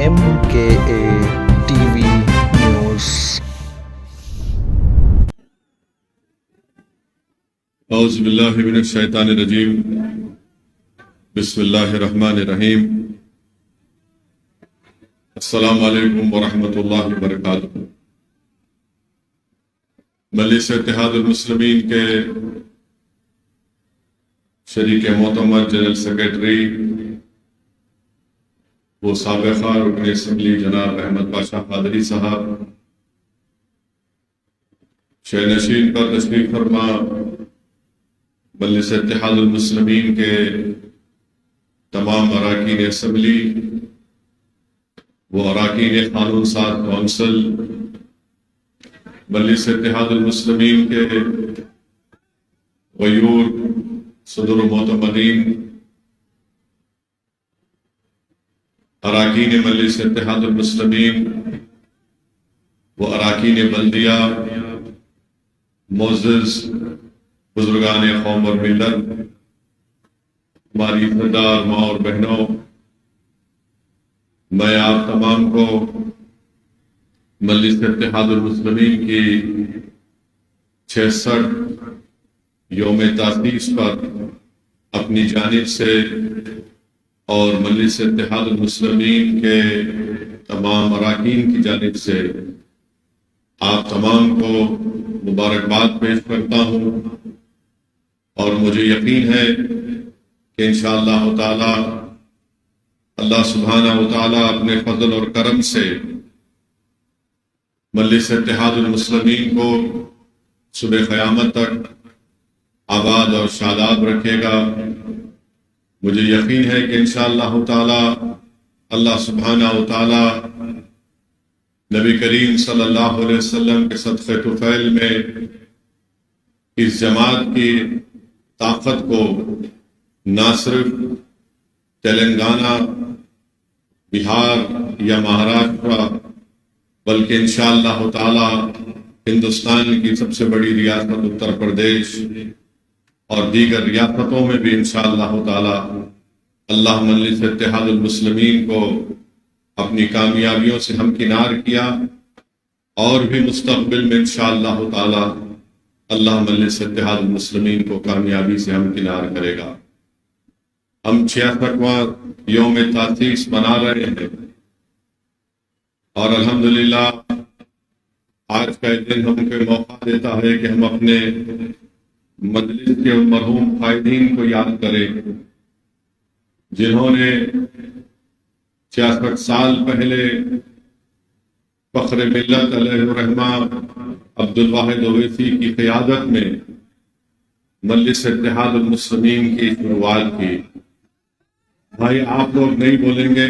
MKA TV News. اعوذ باللہ من الشیطان الرجیم بسم اللہ الرحمن الرحیم السلام علیکم ورحمۃ اللہ وبرکاتہ۔ مجلس اتحاد المسلمین کے شریک معتمر جنرل سیکرٹری وہ سابقہ رکن اسمبلی جناب احمد پاشا قادری صاحب، شہ نشین پر تشریف فرما مجلس اتحاد المسلمین کے تمام اراکین اسمبلی و اراکین قانون ساز کونسل، مجلس اتحاد المسلمین کے غیور صدر و معتمدین، اراکین مجلس اتحاد المسلمین و اراکین بلدیہ، معزز بزرگان قوم اور ملت، ہماری عزتدار ماں اور بہنوں، میں آپ تمام کو مجلس اتحاد المسلمین کی 66 یوم تاسیس پر اپنی جانب سے اور مجلس اتحاد المسلمین کے تمام اراکین کی جانب سے آپ تمام کو مبارکباد پیش کرتا ہوں، اور مجھے یقین ہے کہ انشاءاللہ تعالی اللہ سبحانہ و تعالی اپنے فضل اور کرم سے مجلس اتحاد المسلمین کو صبح قیامت تک آباد اور شاداب رکھے گا۔ مجھے یقین ہے کہ انشاءاللہ تعالی اللہ سبحانہ و تعالی نبی کریم صلی اللہ علیہ وسلم کے صدقے طفیل میں اس جماعت کی طاقت کو نہ صرف تلنگانہ، بہار یا مہاراشٹر بلکہ انشاءاللہ تعالی ہندوستان کی سب سے بڑی ریاست اتر پردیش اور دیگر ریاستوں میں بھی انشاءاللہ تعالی اللہ مجلس اتحاد المسلمین کو اپنی کامیابیوں سے ہمکنار کیا، اور بھی مستقبل میں انشاءاللہ تعالی اللہ مجلس اتحاد المسلمین کو کامیابی سے ہمکنار کرے گا۔ ہم 66واں یوم تاسیس منا رہے ہیں، اور الحمدللہ آج کا دن ہم کو موقع دیتا ہے کہ ہم اپنے مجلس کے مرحوم قائدین کو یاد کریں، جنہوں نے 66 سال پہلے فخر ملت علیہ الرحمہ عبد الواحد اویسی کی قیادت میں مجلس اتحاد المسلمین کی شروعات کی۔ بھائی آپ لوگ نہیں بولیں گے،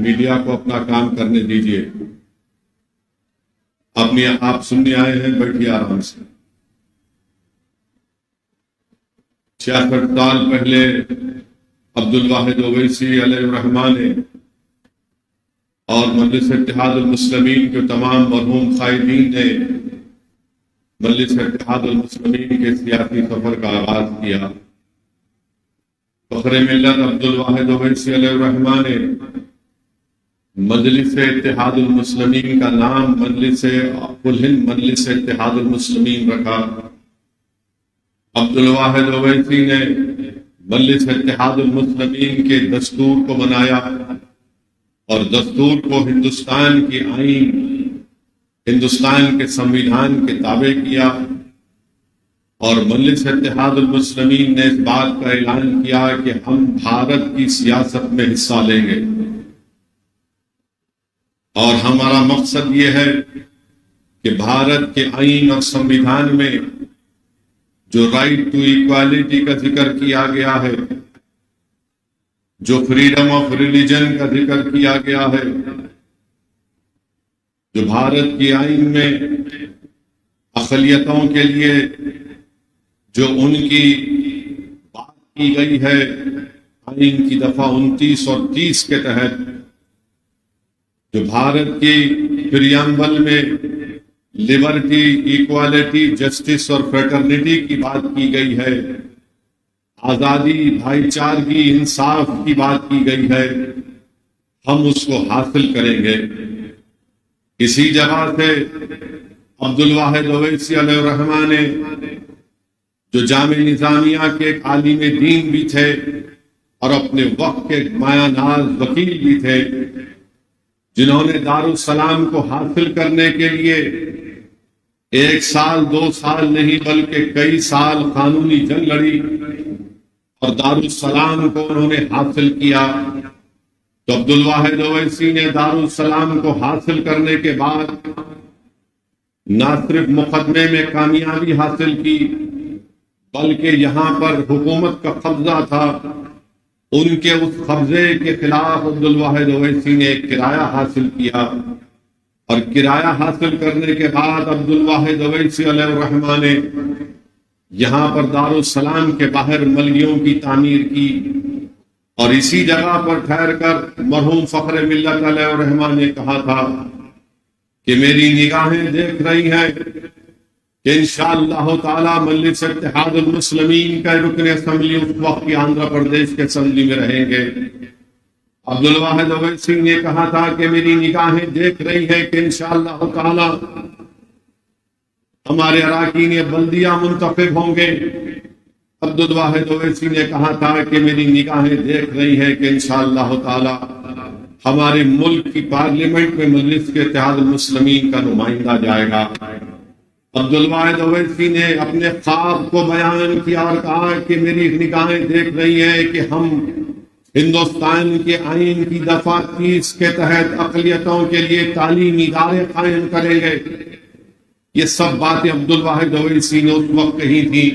میڈیا کو اپنا کام کرنے دیجیے، اپنی آپ سننے آئے ہیں، بیٹھیے آرام سے۔ 66 سال پہلے عبد الواحد اویسی علیہ الرحمہ نے اور مجلس اتحاد المسلمین کے تمام مرحوم قائدین نے مجلس اتحاد المسلمین کے سیاسی سفر کا آغاز کیا۔ فخر ملت عبد الواحد اویسی علیہ الرحمہ نے مجلس اتحاد المسلمین کا نام مجلس الہند مجلس اتحاد المسلمین رکھا۔ عبد الواحد اویسی نے مجلس اتحاد المسلمین کے دستور کو بنایا، اور دستور کو ہندوستان کی آئین، ہندوستان کے سنویدھان کے تابع کیا، اور مجلس اتحاد المسلمین نے اس بات کا اعلان کیا کہ ہم بھارت کی سیاست میں حصہ لیں گے، اور ہمارا مقصد یہ ہے کہ بھارت کے آئین اور سنویدھان میں جو رائٹ ٹو ایکوالٹی کا ذکر کیا گیا ہے، جو فریڈم آف ریلیجن کا ذکر کیا گیا ہے، جو بھارت کی آئین میں اقلیتوں کے لیے جو ان کی بات کی گئی ہے آئین کی دفعہ 29 اور 30 کے تحت، جو بھارت کی پریامبل میں لبرٹی، ایکوالٹی، جسٹس اور فریٹرنیٹی کی بات کی گئی ہے، آزادی، بھائی چارگی، انصاف کی بات کی گئی ہے، ہم اس کو حاصل کریں گے۔ اسی جگہ سے عبد الواحد اویسی علیہ الرحمہ نے، جو جامع نظامیہ کے ایک عالم دین بھی تھے اور اپنے وقت کے مایہ ناز وکیل بھی تھے، جنہوں نے دارالسلام کو حاصل کرنے کے لیے 1 سال 2 سال نہیں بلکہ کئی سال قانونی جنگ لڑی اور دارالسلام کو انہوں نے حاصل کیا۔ تو عبد الواحد اویسی نے دارالسلام کو حاصل کرنے کے بعد نہ صرف مقدمے میں کامیابی حاصل کی بلکہ یہاں پر حکومت کا قبضہ تھا، ان کے اس قبضے کے خلاف عبد الواحد اویسی نے ایک کرایہ حاصل کیا، اور کرایہ حاصل کرنے کے بعد عبد الواحد اویسی علیہ الرحمہ نے یہاں پر دارالسلام کے باہر ملیوں کی تعمیر کی، اور اسی جگہ پر ٹھہر کر مرحوم فخر ملت علیہ الرحمہ نے کہا تھا کہ میری نگاہیں دیکھ رہی ہیں کہ انشاءاللہ تعالی مجلس اتحاد المسلمین کا رکن اسمبلی اس وقت کی آندھرا پردیش کے اسمبلی میں رہیں گے۔ عبد الواحد اویسی نے کہا تھا کہ میری نگاہیں دیکھ رہی ہیں کہ انشاءاللہ تعالی ہمارے اراکین بلدیہ منتخب ہوں گے۔ عبد الواحد اویسی نے کہا تھا کہ میری نگاہیں دیکھ رہی ہیں کہ انشاءاللہ تعالی ہمارے ملک کی پارلیمنٹ میں مجلس کے اتحاد المسلمین کا نمائندہ جائے گا۔ عبد الواحد اویسی نے اپنے خواب کو بیان کیا اور کہا کہ میری نگاہیں دیکھ رہی ہیں کہ ہم ہندوستان کے آئین کی دفعہ 30 کے تحت اقلیتوں کے لیے تعلیمی ادارے قائم کریں گے۔ یہ سب باتیں عبد الواحد اویسی نے اس وقت کہی تھی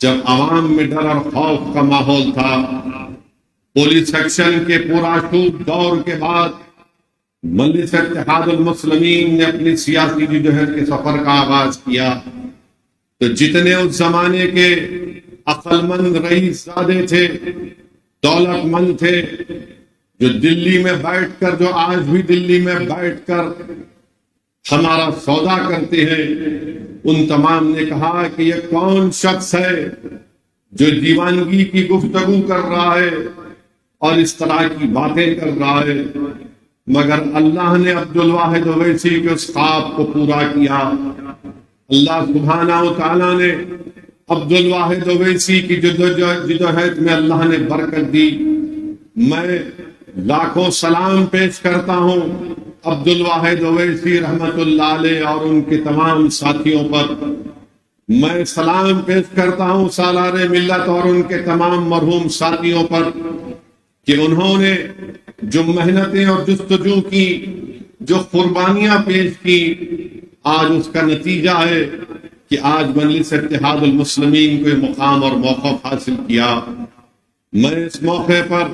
جب عوام میں ڈر اور خوف کا ماحول تھا۔ پولیس ایکشن کے پرآشوب دور کے بعد مجلس اتحاد المسلمین نے اپنی سیاسی جدوجہد کے سفر کا آغاز کیا، تو جتنے اس زمانے کے عقل مند رئیس زادے تھے، دولت مند تھے، جو دلی میں بیٹھ کر، جو آج بھی دلی میں بیٹھ کر ہمارا سودا کرتے ہیں، ان تمام نے کہا کہ یہ کون شخص ہے جو دیوانگی کی گفتگو کر رہا ہے اور اس طرح کی باتیں کر رہا ہے، مگر اللہ نے عبد الواحد اویسی کے اس خواب کو پورا کیا۔ اللہ سبحانہ و تعالیٰ نے عبد الواحد اویسی کی جدوجہد میں اللہ نے برکت دی۔ میں لاکھوں سلام پیش کرتا ہوں عبد الواحد اویسی رحمت اللہ علیہ اور ان کے تمام ساتھیوں پر۔ میں سلام پیش کرتا ہوں سالار ملت اور ان کے تمام مرحوم ساتھیوں پر کہ انہوں نے جو محنتیں اور جستجو کی، جو قربانیاں پیش کی، آج اس کا نتیجہ ہے کہ آج مجلس اتحاد المسلمین کو یہ مقام اور موقف حاصل کیا۔ میں اس موقع پر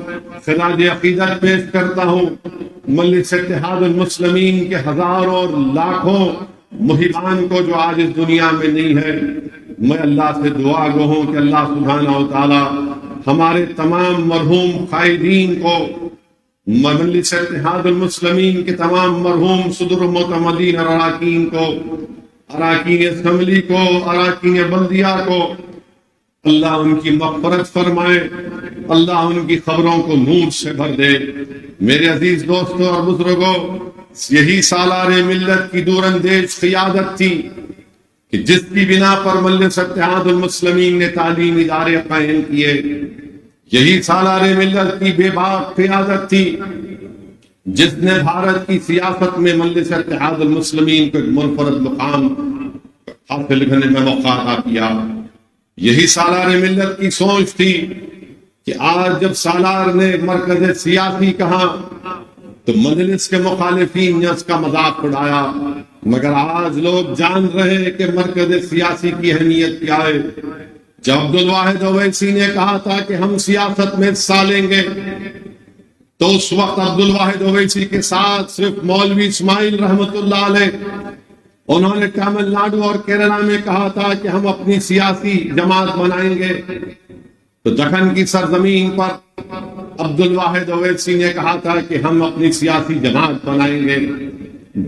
خراج عقیدت پیش کرتا ہوں مجلس اتحاد المسلمین کے ہزاروں اور لاکھوں محبان کو جو آج اس دنیا میں نہیں ہے۔ میں اللہ سے دعا گو ہوں کہ اللہ سبحانہ و تعالی ہمارے تمام مرحوم قائدین کو، مجلس اتحاد المسلمین کے تمام مرحوم صدر معتمدین اور اراکین کو، اراکین اسمبلی کو، اراکین بلدیہ کو، اللہ ان کی مغفرت فرمائے، اللہ ان کی خبروں کو نور سے بھر دے۔ میرے عزیز دوستوں اور بزرگوں، یہی سالار ملت کی دور اندیش قیادت تھی کہ جس کی بنا پر مجلس اتحاد المسلمین نے تعلیمی ادارے قائم کیے۔ یہی سالار ملت کی بے باک قیادت تھی جس نے بھارت کی سیاست میں مجلس اتحاد المسلمین کو ایک منفرد مقام حاصل کرنے میں موقع عطا کیا۔ یہی سالار ملت کی سوچ تھی کہ آج جب سالار نے مرکز سیاسی کہا تو مجلس کے مخالفین نے اس کا مذاق اڑایا، مگر آج لوگ جان رہے ہیں کہ مرکز سیاسی کی اہمیت کیا ہے۔ جب عبد الواحد اویسی نے کہا تھا کہ ہم سیاست میں حصہ لیں گے تو اس وقت عبد الواحد اویسی کے ساتھ صرف مولوی اسماعیل رحمت اللہ علیہ، انہوں نے تامل ناڈو اور کیرلا میں کہا تھا کہ ہم اپنی سیاسی جماعت بنائیں گے، تو دکن کی سرزمین پر عبد الواحد اویسی نے کہا تھا کہ ہم اپنی سیاسی جماعت بنائیں گے۔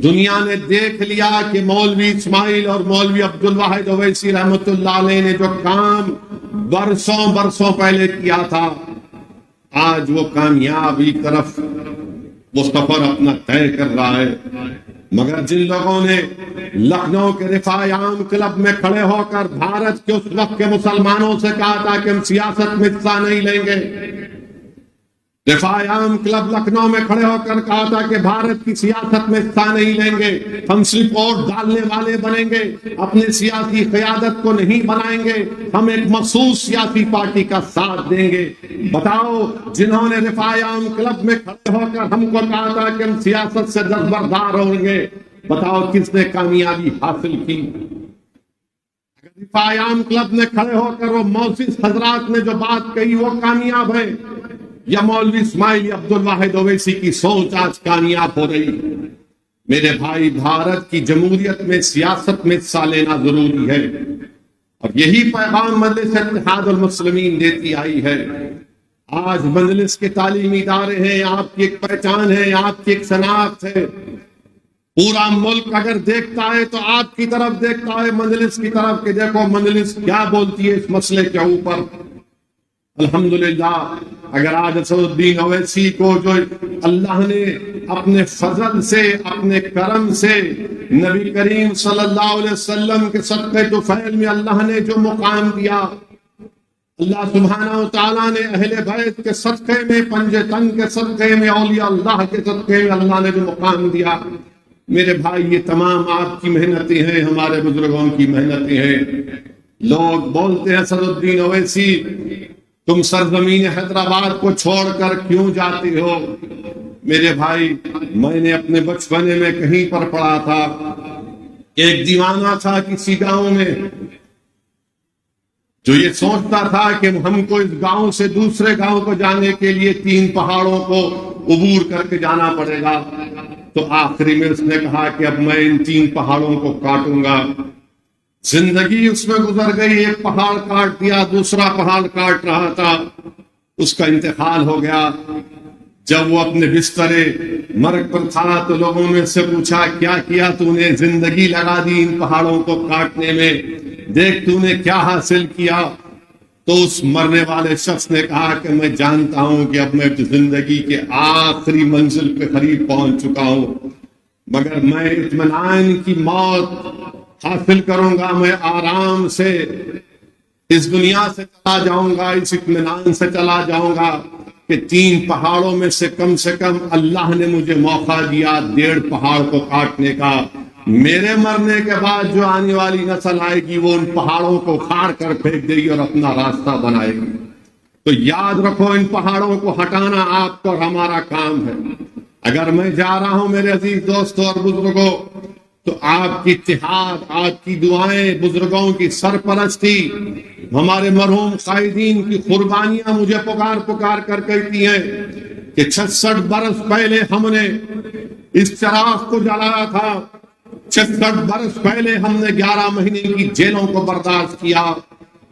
دنیا نے دیکھ لیا کہ مولوی اسماعیل اور مولوی عبد الواحد اویسی رحمت اللہ علیہ نے جو کام برسوں پہلے کیا تھا، آج وہ کامیاب ایک طرف وہ سفر اپنا طے کر رہا ہے، مگر جن لوگوں نے لکھنؤ کے رفاع عام کلب میں کھڑے ہو کر بھارت کے اس وقت کے مسلمانوں سے کہا تھا کہ ہم سیاست میں حصہ نہیں لیں گے، رفاع عام کلب لکھنؤ میں کھڑے ہو کر کہا تھا کہ بھارت کی سیاست میں حصہ نہیں لیں گے، ہم صرف ووٹ ڈالنے والے بنیں گے، اپنے سیاسی قیادت کو نہیں بنائیں گے، ہم ایک مخصوص سیاسی پارٹی کا ساتھ دیں گے۔ بتاؤ، جنہوں نے رفاع عام کلب میں کھڑے ہو کر ہم کو کہا تھا کہ ہم سیاست سے دستبردار ہوں گے، بتاؤ کس نے کامیابی حاصل کی؟ اگر رفاع عام کلب میں کھڑے ہو کر وہ موسس حضرات نے جو بات کہی وہ کامیاب ہے، یا مولوی اسماعیل عبد الواحد اویسی کی سوچ آج کامیاب ہو رہی؟ میرے بھائی، بھارت کی جمہوریت میں سیاست میں حصہ لینا ضروری ہے، اور یہی پیغام مجلس اتحاد المسلمین دیتی آئی ہے۔ آج مجلس کے تعلیمی ادارے ہیں، آپ کی ایک پہچان ہے، آپ کی ایک شناخت ہے۔ پورا ملک اگر دیکھتا ہے تو آپ کی طرف دیکھتا ہے، مجلس کی طرف، کہ دیکھو مجلس کیا بولتی ہے اس مسئلے کے اوپر۔ الحمدللہ، اگر آج اسد الدین اویسی کو جو اللہ نے اپنے فضل سے، اپنے کرم سے، نبی کریم صلی اللہ علیہ وسلم کے صدقے جو فعل میں اللہ نے جو مقام دیا، اللہ سبحانہ و تعالیٰ نے اہل بیت کے صدقے میں، پنجے تن کے صدقے میں، اولیاء اللہ کے صدقے میں اللہ نے جو مقام دیا، میرے بھائی یہ تمام آپ کی محنتیں ہیں، ہمارے بزرگوں کی محنتیں ہیں۔ لوگ بولتے ہیں اسد الدین اویسی تم سرزمین حیدرآباد کو چھوڑ کر کیوں جاتے ہو؟ میرے بھائی، میں نے اپنے بچپنے میں کہیں پر پڑھا تھا، ایک دیوانہ تھا کسی گاؤں میں جو یہ سوچتا تھا کہ ہم کو اس گاؤں سے دوسرے گاؤں کو جانے کے لیے 3 پہاڑوں کو عبور کر کے جانا پڑے گا۔ تو آخری میں اس نے کہا کہ اب میں ان 3 پہاڑوں کو کاٹوں گا۔ زندگی اس میں گزر گئی، ایک پہاڑ کاٹ دیا، دوسرا پہاڑ کاٹ رہا تھا، اس کا انتقال ہو گیا۔ جب وہ اپنے بسترے مرگ پر تھا تو لوگوں میں سے پوچھا کیا کیا تو نے؟ زندگی لگا دی ان پہاڑوں کو کاٹنے میں، دیکھ تو نے کیا حاصل کیا؟ تو اس مرنے والے شخص نے کہا کہ میں جانتا ہوں کہ اب میں زندگی کے آخری منزل پہ قریب پہنچ چکا ہوں، مگر میں اطمینان کی موت حاصل کروں گا، میں آرام سے اس دنیا سے چلا جاؤں گا، اس اطمینان سے چلا جاؤں گا کہ 3 پہاڑوں میں سے کم اللہ نے مجھے موقع دیا 1.5 پہاڑ کو کاٹنے کا۔ میرے مرنے کے بعد جو آنے والی نسل آئے گی وہ ان پہاڑوں کو اکھاڑ کر پھینک دے گی اور اپنا راستہ بنائے گی۔ تو یاد رکھو، ان پہاڑوں کو ہٹانا آپ کو اور ہمارا کام ہے۔ اگر میں جا رہا ہوں میرے عزیز دوستوں اور بزرگوں، تو آپ کی اتحاد، آپ کی دعائیں، بزرگوں کی سرپرستی، ہمارے مرحوم قائدین کی قربانیاں مجھے پکار کر کہتی ہیں کہ 66 برس پہلے ہم نے اس چراغ کو جلایا تھا، 66 برس پہلے ہم نے 11 مہینے کی جیلوں کو برداشت کیا،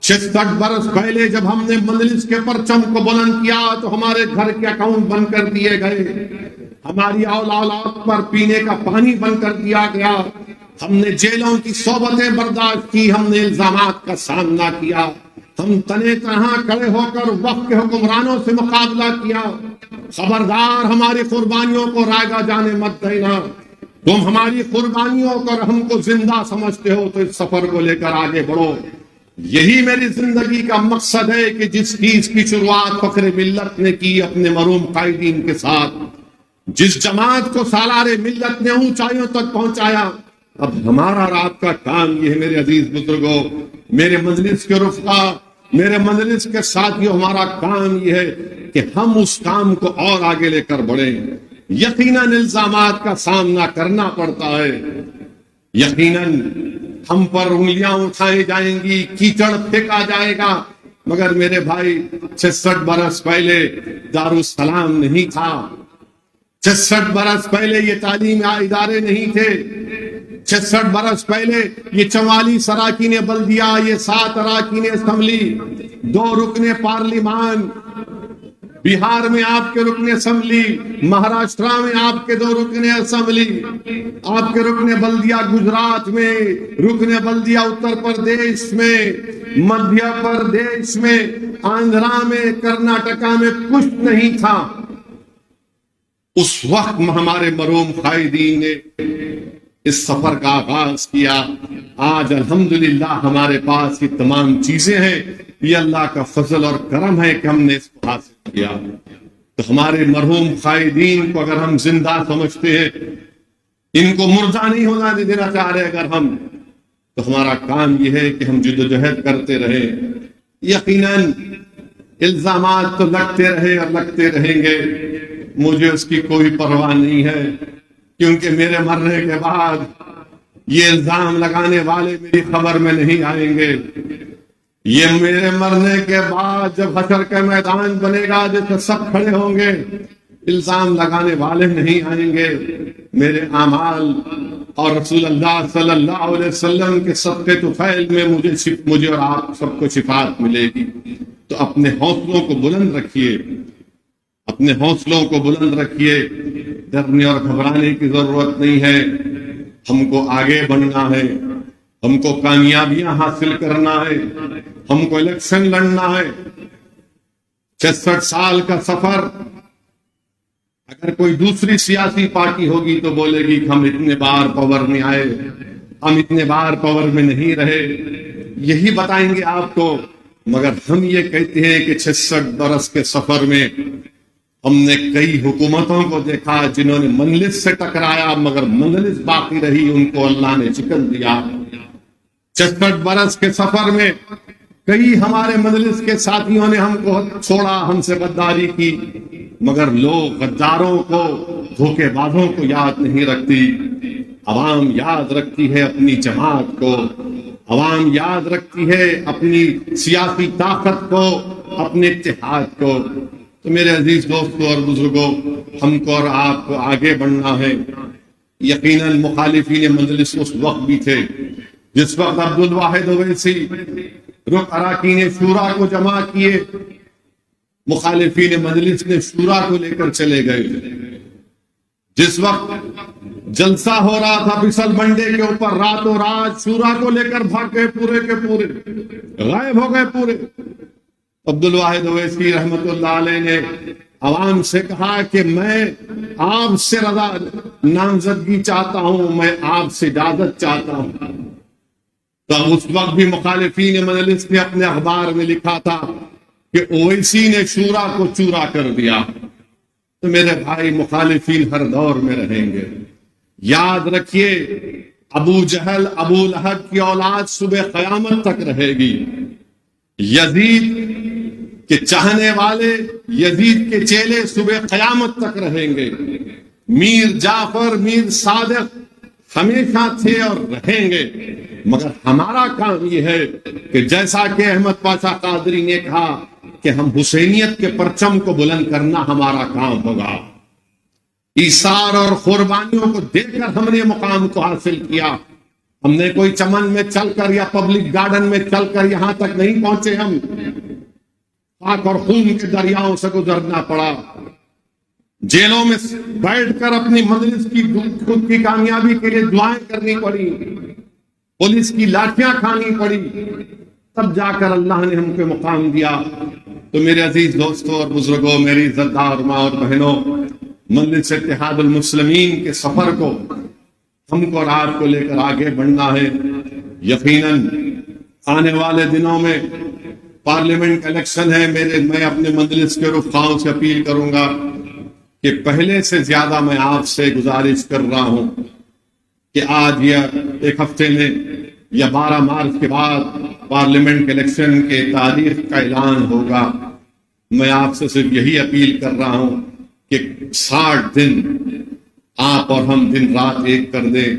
66 برس پہلے جب ہم نے مجلس کے پرچم کو بلند کیا تو ہمارے گھر کے اکاؤنٹ بند کر دیے گئے، ہماری اولاد پر پینے کا پانی بند کر دیا گیا، ہم نے جیلوں کی صحبتیں برداشت کی، ہم نے الزامات کا سامنا کیا، ہم تنے تنہا کھڑے ہو کر وقت کے حکمرانوں سے مقابلہ کیا۔ خبردار، ہماری قربانیوں کو رائگاں جانے مت دینا۔ تم ہماری قربانیوں کو اور ہم کو زندہ سمجھتے ہو تو اس سفر کو لے کر آگے بڑھو۔ یہی میری زندگی کا مقصد ہے کہ جس چیز کی شروعات فخر ملت نے کی اپنے مرحوم قائدین کے ساتھ، جس جماعت کو سالار ملت نے اونچائیوں تک پہنچایا، اب ہمارا اور آپ کا کام یہ ہے میرے عزیز بزرگوں، میرے مجلس کے رفقا، میرے مجلس کے ساتھیوں، ہمارا کام یہ ہے کہ ہم اس کام کو اور آگے لے کر بڑھیں۔ یقیناً الزامات کا سامنا کرنا پڑتا ہے، یقیناً ہم پر انگلیاں اٹھائی جائیں گی، کیچڑ پھینکا جائے گا، مگر میرے بھائی 66 برس پہلے دارالسلام نہیں تھا، 66 برس پہلے یہ تعلیم ادارے نہیں تھے، 66 برس پہلے یہ 44 اراکین بلدیہ، یہ 7 اراکین اسمبلی، 2 رکن پارلیمان، بہار میں آپ کے رکن اسمبلی، مہاراشٹرا میں آپ کے 2 رکن اسمبلی، آپ کے رکن بلدیہ گجرات میں، رکن بلدیہ اتر پردیش میں، مدھیہ پردیش میں، آندھرا میں، کرناٹکا میں کچھ نہیں تھا۔ اس وقت ہمارے مرحوم قائدین نے اس سفر کا آغاز کیا. آج الحمدللہ ہمارے پاس یہ تمام چیزیں ہیں. یہ اللہ کا فضل اور کرم ہے کہ ہم نے اس کو حاصل کیا. تو ہمارے مرحوم قائدین کو اگر ہم زندہ سمجھتے ہیں, ان کو مردہ نہیں ہونا دینا چاہ رہے اگر ہم, تو ہمارا کام یہ ہے کہ ہم جدوجہد کرتے رہیں. یقیناً الزامات تو لگتے رہے اور لگتے رہیں گے, مجھے اس کی کوئی پرواہ نہیں ہے, کیونکہ میرے مرنے کے بعد یہ الزام لگانے والے میری خبر میں نہیں آئیں گے. یہ میرے مرنے کے بعد جب حشر کا میدان بنے گا جس میں سب کھڑے ہوں گے, الزام لگانے والے نہیں آئیں گے. میرے اعمال اور رسول اللہ صلی اللہ علیہ وسلم کے صدقے طفیل میں مجھے اور آپ سب کو شفاعت ملے گی. تو اپنے حوصلوں کو بلند رکھیے, اپنے حوصلوں کو بلند رکھیے. ڈرنے اور گھبرانے کی ضرورت نہیں ہے. ہم کو آگے بڑھنا ہے, ہم کو کامیابیاں حاصل کرنا ہے, ہم کو الیکشن لڑنا ہے. 66 سال کا سفر, اگر کوئی دوسری سیاسی پارٹی ہوگی تو بولے گی کہ ہم اتنے بار پاور میں آئے, ہم اتنے بار پاور میں نہیں رہے, یہی بتائیں گے آپ کو. مگر ہم یہ کہتے ہیں کہ 66 برس کے سفر میں ہم نے کئی حکومتوں کو دیکھا جنہوں نے مجلس سے ٹکرایا, مگر مجلس باقی رہی, ان کو اللہ نے چکن دیا. 66 برس کے سفر میں کئی ہمارے مجلس کے ساتھیوں نے ہم کو چھوڑا, ہم سے غداری کی, مگر لوگ غداروں کو, دھوکے بازوں کو یاد نہیں رکھتی. عوام یاد رکھتی ہے اپنی جماعت کو, عوام یاد رکھتی ہے اپنی سیاسی طاقت کو, اپنے اتحاد کو. تو میرے عزیز دوستوں اور بزرگوں, ہم کو اور آپ کو آگے بڑھنا ہے. یقیناً مخالفین مجلس اس وقت بھی تھے جس وقت عبدالواحد اویسی رکن اراکین شورا کو جمع کیے, مخالفین مجلس نے شورا کو لے کر چلے گئے. جس وقت جلسہ ہو رہا تھا پسل بنڈے کے اوپر, راتوں رات شورا کو لے کر بھاگ گئے, پورے کے پورے غائب ہو گئے پورے. عبدالواحد اویسی رحمت اللہ علیہ نے عوام سے کہا کہ میں آپ سے رضا نامزدگی چاہتا ہوں, میں آپ سے اجازت چاہتا ہوں. تو اس وقت بھی مخالفین مجلس نے اپنے اخبار میں لکھا تھا کہ اویسی نے شورا کو چورا کر دیا. تو میرے بھائی, مخالفین ہر دور میں رہیں گے. یاد رکھیے, ابو جہل ابو لہب کی اولاد صبح قیامت تک رہے گی. یزید کے چاہنے والے, یزید کے چیلے صبح قیامت تک رہیں گے. میر جعفر, میر صادق ہمیشہ تھے اور رہیں گے. مگر ہمارا کام یہ ہے کہ جیسا کہ احمد پاشا قادری نے کہا کہ ہم حسینیت کے پرچم کو بلند کرنا ہمارا کام ہوگا. ایثار اور قربانیوں کو دے کر ہم نے مقام کو حاصل کیا. ہم نے کوئی چمن میں چل کر یا پبلک گارڈن میں چل کر یہاں تک نہیں پہنچے. ہم خاک اور خون کے دریاؤں سے گزرنا پڑا, جیلوں میں بیٹھ کر اپنی مجلس کی خود کی کامیابی کے لیے دعائیں کرنی پڑی, پولیس کی لاٹھیاں کھانی پڑی, تب جا کر اللہ نے ہم کو مقام دیا. تو میرے عزیز دوستوں اور بزرگوں, میری عزت دار ماں اور بہنوں, مجلس اتحاد المسلمین کے سفر کو ہم کو اور آپ کو لے کر آگے بڑھنا ہے. یقیناً آنے والے دنوں میں پارلیمنٹ کا الیکشن ہے. میں اپنے مجلس کے رفقاؤں سے اپیل کروں گا کہ پہلے سے زیادہ میں آپ سے گزارش کر رہا ہوں کہ آج یا ایک ہفتے میں یا 12 مارچ کے بعد پارلیمنٹ کے الیکشن کے تاریخ کا اعلان ہوگا. میں آپ سے صرف یہی اپیل کر رہا ہوں کہ 60 دن آپ اور ہم دن رات ایک کر دیں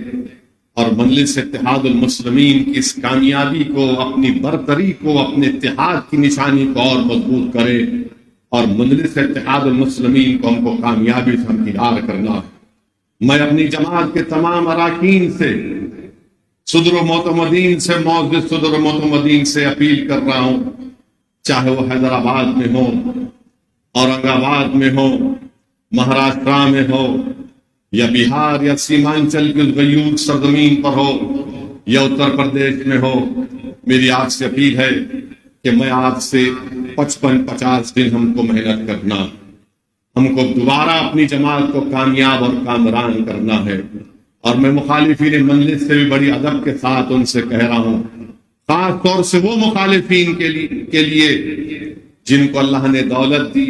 اور مجلس اتحاد المسلمین کی اس کامیابی کو, اپنی برتری کو, اپنے اتحاد کی نشانی کو اور مضبوط کریں, اور مجلس اتحاد المسلمین کو ہم کو کامیابی سے ہمکنار کرنا ہے. میں اپنی جماعت کے تمام اراکین سے, صدر و معتمدین سے, معزز صدر و معتمدین سے اپیل کر رہا ہوں, چاہے وہ حیدرآباد میں ہو, اورنگ آباد میں ہو, مہاراشٹرا میں ہو, یا بہار یا سیمانچل کی غیور سرزمین پر ہو, یا اتر پردیش میں ہو, میری آپ سے اپیل ہے کہ میں آپ سے 55-50 دن ہم کو محنت کرنا. ہم کو دوبارہ اپنی جماعت کو کامیاب اور کامران کرنا ہے. اور میں مخالفین مجلس سے بھی بڑی ادب کے ساتھ ان سے کہہ رہا ہوں، خاص طور سے وہ مخالفین کے لیے جن کو اللہ نے دولت دی،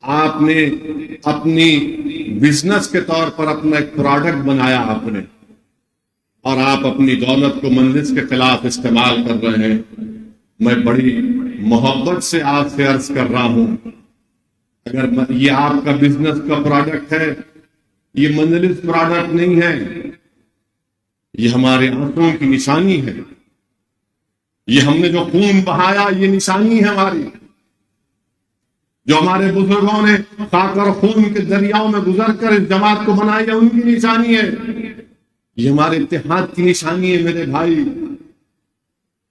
آپ نے اپنی بزنس کے طور پر اپنا ایک پروڈکٹ بنایا آپ نے، اور آپ اپنی دولت کو مجلس کے خلاف استعمال کر رہے ہیں. میں بڑی محبت سے آپ سے عرض کر رہا ہوں، اگر یہ آپ کا بزنس کا پروڈکٹ ہے، یہ مجلس پروڈکٹ نہیں ہے، یہ ہمارے آنکھوں کی نشانی ہے. یہ ہم نے جو خون بہایا یہ نشانی ہے ہماری، جو ہمارے بزرگوں نے خاک اور خون کے دریاؤں میں گزر کر اس جماعت کو بنائی ہے، ان کی نشانی ہے. یہ ہمارے اتحاد کی نشانی ہے میرے بھائی.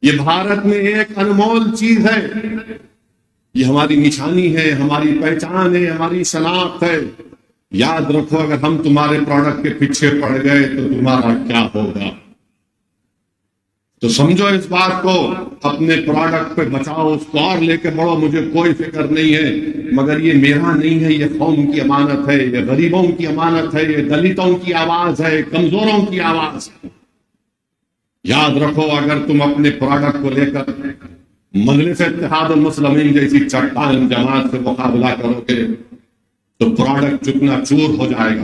یہ بھارت میں ایک انمول چیز ہے، یہ ہماری نشانی ہے، ہماری پہچان ہے، ہماری شناخت ہے. یاد رکھو، اگر ہم تمہارے پروڈکٹ کے پیچھے پڑ گئے تو تمہارا کیا ہوگا. تو سمجھو اس بات کو، اپنے پروڈکٹ پہ بچاؤ، اس کو اور لے کے بڑھو. مجھے کوئی فکر نہیں ہے، مگر یہ میرا نہیں ہے، یہ قوم کی امانت ہے، یہ غریبوں کی امانت ہے، یہ دلتوں کی آواز ہے، کمزوروں کی آواز ہے. یاد رکھو، اگر تم اپنے پروڈکٹ کو لے کر مجلس اتحاد المسلمین جیسی چٹان جماعت سے مقابلہ کرو گے تو پروڈکٹ چکنا چور ہو جائے گا،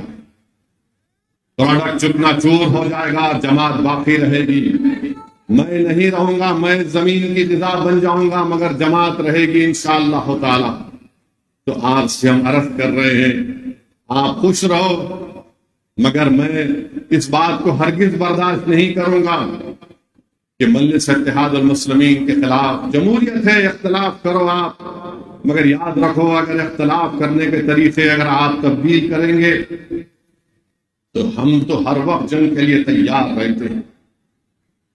پروڈکٹ چکنا چور ہو جائے گا، جماعت باقی رہے گی. میں نہیں رہوں گا، میں زمین کی غذا بن جاؤں گا، مگر جماعت رہے گی انشاءاللہ تعالی. تو آپ سے ہم عرض کر رہے ہیں، آپ خوش رہو، مگر میں اس بات کو ہرگز برداشت نہیں کروں گا کہ مجلس اتحاد المسلمین کے خلاف. جمہوریت ہے، اختلاف کرو آپ، مگر یاد رکھو، اگر اختلاف کرنے کے طریقے اگر آپ تبدیل کریں گے تو ہم تو ہر وقت جنگ کے لیے تیار رہتے ہیں،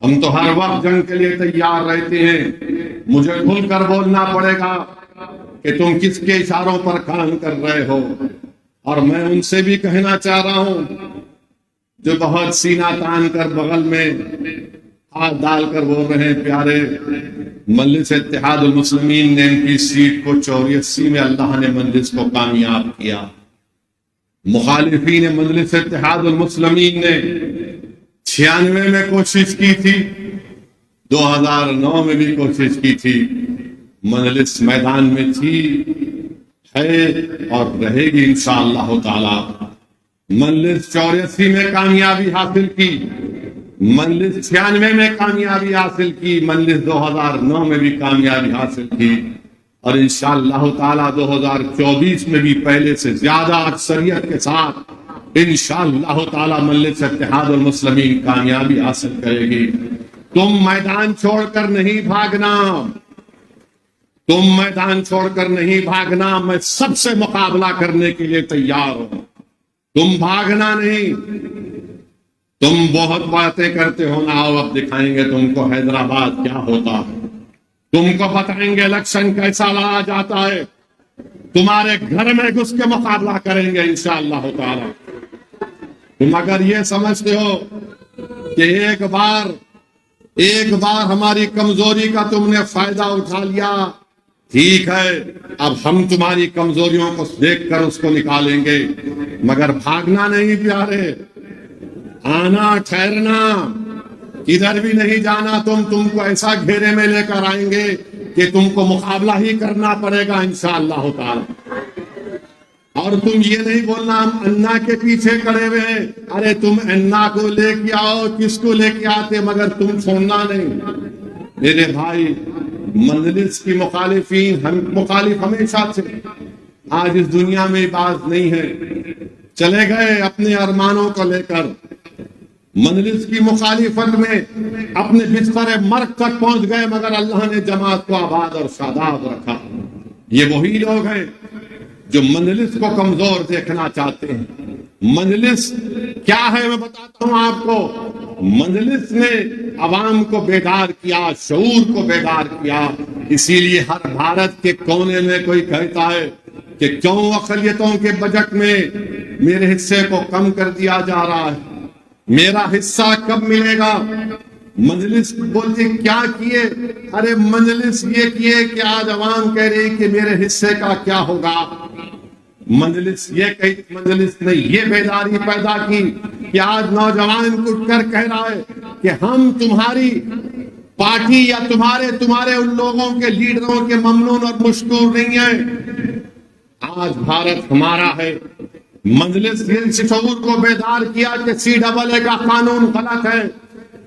ہم تو ہر وقت جنگ کے لیے تیار رہتے ہیں. مجھے کھل کر بولنا پڑے گا کہ تم کس کے اشاروں پر کام کر رہے ہو. اور میں ان سے بھی کہنا چاہ رہا ہوں جو بہت سینہ تان کر بغل میں ہاتھ ڈال کر بول رہے ہیں، پیارے، مجلس اتحاد المسلمین نے ان کی سیٹ کو 84 میں اللہ نے مجلس کو کامیاب کیا. مخالفین مجلس اتحاد المسلمین نے 96 میں کوشش کی تھی، 2009 میں بھی کوشش کی تھی. مجلس میدان میں تھی، ہے اور رہے گی انشاءاللہ تعالی. مجلس 84 میں کامیابی حاصل کی، مجلس 96 میں کامیابی حاصل کی، مجلس 2009 میں بھی کامیابی حاصل کی، اور انشاءاللہ تعالی 2024 میں بھی پہلے سے زیادہ اکثریت کے ساتھ انشاءاللہ تعالی مجلس اتحاد المسلمین کامیابی حاصل کرے گی. تم میدان چھوڑ کر نہیں بھاگنا، تم میدان چھوڑ کر نہیں بھاگنا. میں سب سے مقابلہ کرنے کے لیے تیار ہوں، تم بھاگنا نہیں. تم بہت باتیں کرتے ہو نا، آؤ اب دکھائیں گے تم کو حیدرآباد کیا ہوتا ہے، تم کو بتائیں گے الیکشن کیسا لڑا جاتا ہے، تمہارے گھر میں گھس کے مقابلہ کریں گے انشاءاللہ تعالی. تم اگر یہ سمجھتے ہو کہ ایک بار ہماری کمزوری کا تم نے فائدہ اٹھا لیا، ٹھیک ہے، اب ہم تمہاری کمزوریوں کو دیکھ کر اس کو نکالیں گے، مگر بھاگنا نہیں پیارے، آنا ٹھہرنا، ادھر بھی نہیں جانا. تم کو ایسا گھیرے میں لے کر آئیں گے کہ تم کو مقابلہ ہی کرنا پڑے گا انشاءاللہ تعالی. اور تم یہ نہیں بولنا ہم انا کے پیچھے کھڑے ہوئے ہیں. ارے تم انا کو لے کے آؤ، کس کو لے کے آتے، مگر تم چھوڑنا نہیں. میرے بھائی، مجلس کی مخالفین مخالف ہمیشہ تھے، آج اس دنیا میں بات نہیں ہے، چلے گئے اپنے ارمانوں کو لے کر. مجلس کی مخالفت میں اپنے بستر مرگ تک پہنچ گئے، مگر اللہ نے جماعت کو آباد اور شاداب رکھا. یہ وہی لوگ ہیں جو مجلس کو کمزور دیکھنا چاہتے ہیں. مجلس کیا ہے میں بتاتا ہوں آپ کو. مجلس نے عوام کو بیدار کیا، شعور کو بیدار کیا. اسی لیے ہر بھارت کے کونے میں کوئی کہتا ہے کہ کیوں اقلیتوں کے بجٹ میں میرے حصے کو کم کر دیا جا رہا ہے، میرا حصہ کب ملے گا. مجلس بولتے کیا کیے، ارے مجلس یہ کیے کہ آج عوام کہہ رہی کہ میرے حصے کا کیا ہوگا. مجلس نے یہ بیداری پیدا کی کہ آج نوجوان اٹھ کر کہہ رہا ہے کہ ہم تمہاری پارٹی یا تمہارے ان لوگوں کے لیڈروں کے ممنون اور مشکور نہیں ہیں. آج بھارت ہمارا ہے. مجلس نے شعور کو بیدار کیا کہ CAA کا قانون غلط ہے.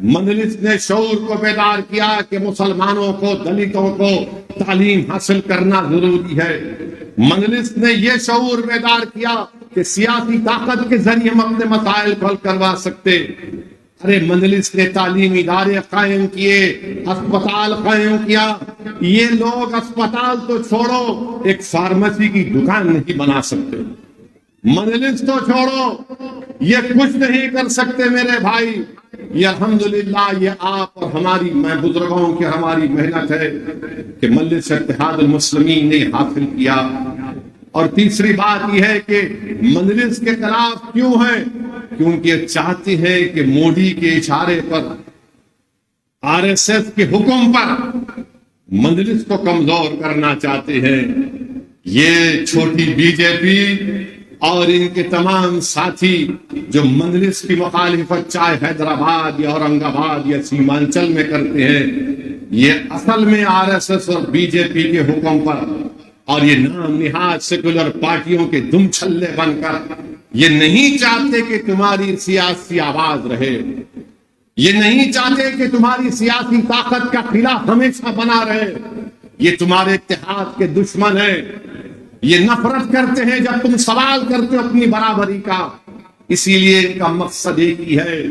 مجلس نے شعور کو بیدار کیا کہ مسلمانوں کو، دلتوں کو تعلیم حاصل کرنا ضروری ہے. مجلس نے یہ شعور بیدار کیا کہ سیاسی طاقت کے ذریعے ہم اپنے مسائل کو حل کروا سکتے. ارے مجلس نے تعلیمی ادارے قائم کیے، اسپتال قائم کیا. یہ لوگ اسپتال تو چھوڑو، ایک فارمیسی کی دکان نہیں بنا سکتے. مجلس تو چھوڑو، یہ کچھ نہیں کر سکتے میرے بھائی. یہ الحمدللہ یہ آپ اور میں بزرگوں کی ہماری محنت ہے کہ مجلس اتحاد المسلمین نے حاصل کیا. اور تیسری بات یہ ہے کہ مجلس کے خلاف کیوں ہے؟ کیونکہ چاہتے ہیں کہ مودی کے اشارے پر، RSS کے حکم پر مجلس کو کمزور کرنا چاہتے ہیں. یہ چھوٹی BJP اور ان کے تمام ساتھی جو مجلس کی مخالفت چاہے حیدرآباد یا اورنگ آباد یا سیمانچل میں کرتے ہیں، یہ اصل میں RSS اور BJP کے حکم پر اور یہ نام نہاد سیکولر پارٹیوں کے دم چھلے بن کر یہ نہیں چاہتے کہ تمہاری سیاسی آواز رہے. یہ نہیں چاہتے کہ تمہاری سیاسی طاقت کا قلعہ ہمیشہ بنا رہے. یہ تمہارے اتحاد کے دشمن ہیں. یہ نفرت کرتے ہیں جب تم سوال کرتے ہو اپنی برابری کا. اسی لیے ان کا مقصد ایک ہی ہے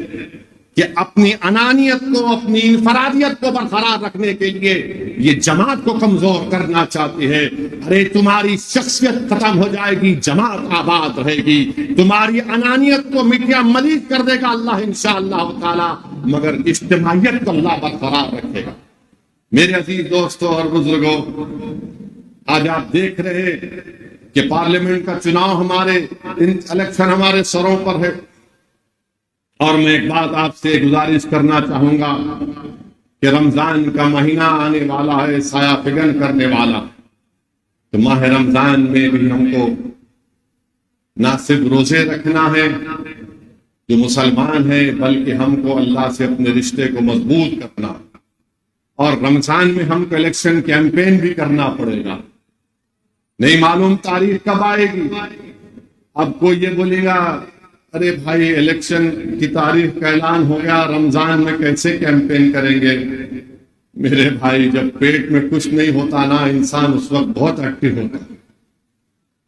کہ اپنی انانیت کو، اپنی انفرادیت کو برقرار رکھنے کے لیے یہ جماعت کو کمزور کرنا چاہتے ہیں. ارے تمہاری شخصیت ختم ہو جائے گی، جماعت آباد رہے گی. تمہاری انانیت کو مٹیا ملیج کر دے گا اللہ انشاءاللہ تعالی، مگر اجتماعیت کو اللہ برقرار رکھے گا. میرے عزیز دوستوں اور بزرگوں، آج آپ دیکھ رہے کہ پارلیمنٹ کا چناؤ الیکشن ہمارے سروں پر ہے. اور میں ایک بات آپ سے گزارش کرنا چاہوں گا کہ رمضان کا مہینہ آنے والا ہے، سایہ فگن کرنے والا. تو ماہ رمضان میں بھی ہم کو نہ صرف روزے رکھنا ہے جو مسلمان ہیں، بلکہ ہم کو اللہ سے اپنے رشتے کو مضبوط کرنا. اور رمضان میں ہم کو الیکشن کیمپین بھی کرنا پڑے گا. نہیں معلوم تاریخ کب آئے گی. اب کوئی یہ بولے گا ارے بھائی الیکشن کی تاریخ کا اعلان ہو گیا، رمضان میں کیسے کیمپین کریں گے؟ میرے بھائی جب پیٹ میں کچھ نہیں ہوتا نا، انسان اس وقت بہت ایکٹیو ہوتا.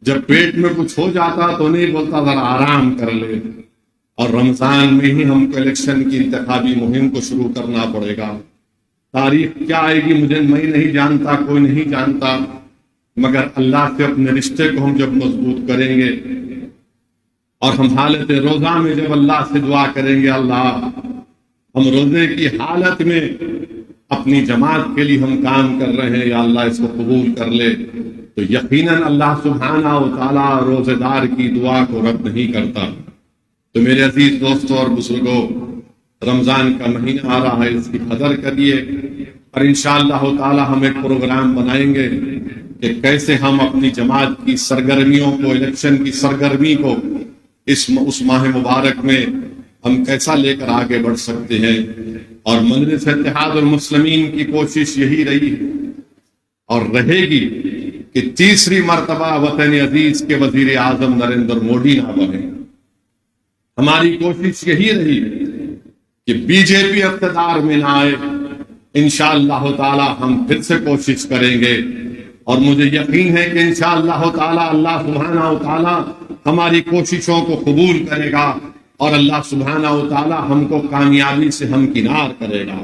جب پیٹ میں کچھ ہو جاتا تو نہیں بولتا ذرا آرام کر لے. اور رمضان میں ہی ہم کو الیکشن کی انتخابی مہم کو شروع کرنا پڑے گا. تاریخ کیا آئے گی میں نہیں جانتا، کوئی نہیں جانتا، مگر اللہ سے اپنے رشتے کو ہم جب مضبوط کریں گے اور ہم حالت روزہ میں جب اللہ سے دعا کریں گے اللہ ہم روزے کی حالت میں اپنی جماعت کے لیے ہم کام کر رہے ہیں، یا اللہ اس کو قبول کر لے، تو یقیناً اللہ سبحانہ و تعالیٰ روزے دار کی دعا کو رد نہیں کرتا. تو میرے عزیز دوستوں اور بزرگوں، رمضان کا مہینہ آ رہا ہے، اس کی قدر کریے. اور انشاءاللہ تعالی ہم ایک پروگرام بنائیں گے کہ کیسے ہم اپنی جماعت کی سرگرمیوں کو، الیکشن کی سرگرمی کو اس ماہ مبارک میں ہم کیسا لے کر آگے بڑھ سکتے ہیں. اور مجلس اتحاد المسلمین کی کوشش یہی رہی اور رہے گی کہ تیسری مرتبہ وطن عزیز کے وزیر اعظم نریندر مودی نہ بنے. ہماری کوشش یہی رہی کہ BJP اقتدار میں نہ آئے. انشاءاللہ تعالی ہم پھر سے کوشش کریں گے، اور مجھے یقین ہے کہ انشاءاللہ تعالی اللہ سبحانہ و تعالی ہماری کوششوں کو قبول کرے گا، اور اللہ سبحانہ و تعالی ہم کو کامیابی سے ہمکنار کرے گا.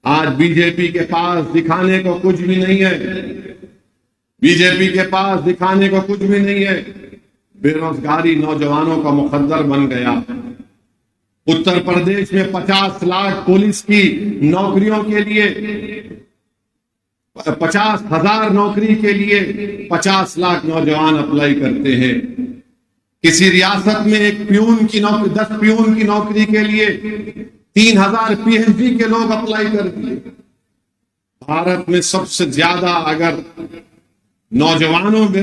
آج BJP کے پاس دکھانے کو کچھ بھی نہیں ہے. BJP کے پاس دکھانے کو کچھ بھی نہیں ہے. بے روزگاری نوجوانوں کا مقدر بن گیا. اتر پردیش میں 50 لاکھ پولیس کی نوکریوں کے لیے 50,000 نوکری کے لیے 50 لاکھ نوجوان اپلائی کرتے ہیں. کسی ریاست میں ایک پیون کی نوکری 10 پیون کی نوکری کے لیے 3,000 PhD کے لوگ اپلائی کر دیے. بھارت میں سب سے زیادہ اگر نوجوانوں بے